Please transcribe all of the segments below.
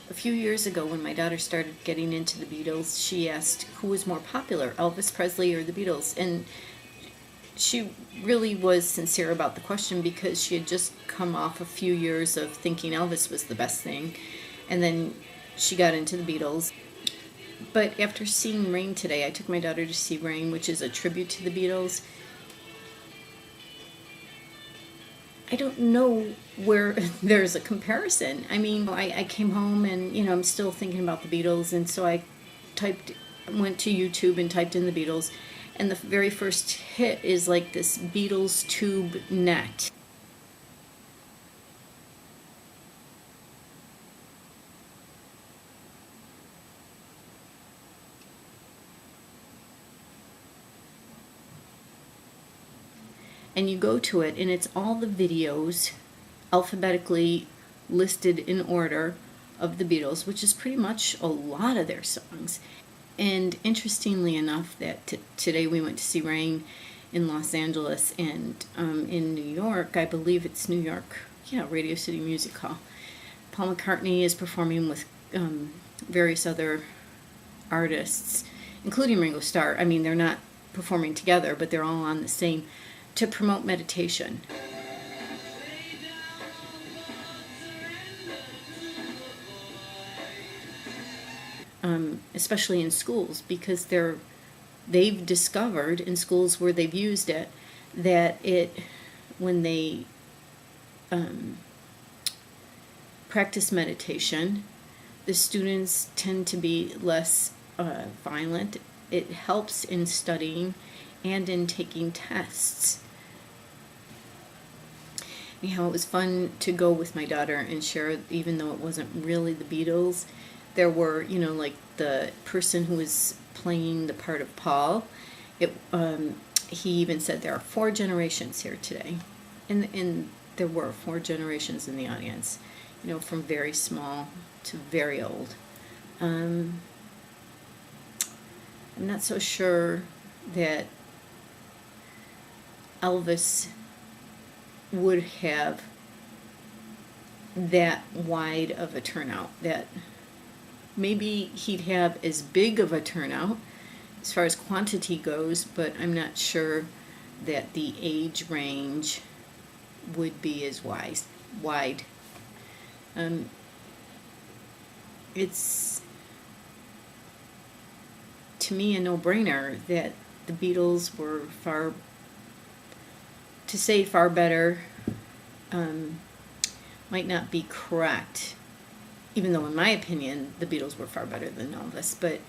A few years ago, when my daughter started getting into the Beatles, she asked who was more popular, Elvis Presley or the Beatles. And she really was sincere about the question because she had just come off a few years of thinking Elvis was the best thing. And then she got into the Beatles. But after seeing Rain today, I took my daughter to see Rain, which is a tribute to the Beatles. I don't know where there's a comparison. I mean, I came home and, I'm still thinking about the Beatles, and so I went to YouTube and typed in the Beatles, and the very first hit is like this Beatles tube net. And you go to it, and it's all the videos alphabetically listed in order of the Beatles, which is pretty much a lot of their songs. And interestingly enough, that today we went to see Rain in Los Angeles, and in New York, I believe it's New York, Radio City Music Hall. Paul McCartney is performing with various other artists, including Ringo Starr. I mean, they're not performing together, but they're all on the same, to promote meditation. Especially in schools, because they've discovered in schools where they've used it that when they practice meditation, the students tend to be less violent. It helps in studying and in taking tests. Anyhow, it was fun to go with my daughter and share, even though it wasn't really the Beatles. There were, like the person who was playing the part of Paul. He even said there are 4 generations here today, and there were 4 generations in the audience. From very small to very old. I'm not so sure that Elvis would have that wide of a turnout, that maybe he'd have as big of a turnout as far as quantity goes, but I'm not sure that the age range would be as wide. It's, to me, a no-brainer that the Beatles were far better might not be correct, even though in my opinion the Beatles were far better than Elvis, but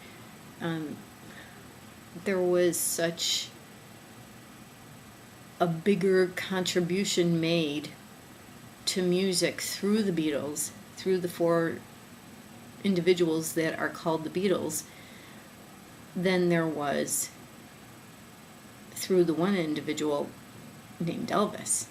there was such a bigger contribution made to music through the Beatles, through the 4 individuals that are called the Beatles, than there was through the one individual named Elvis.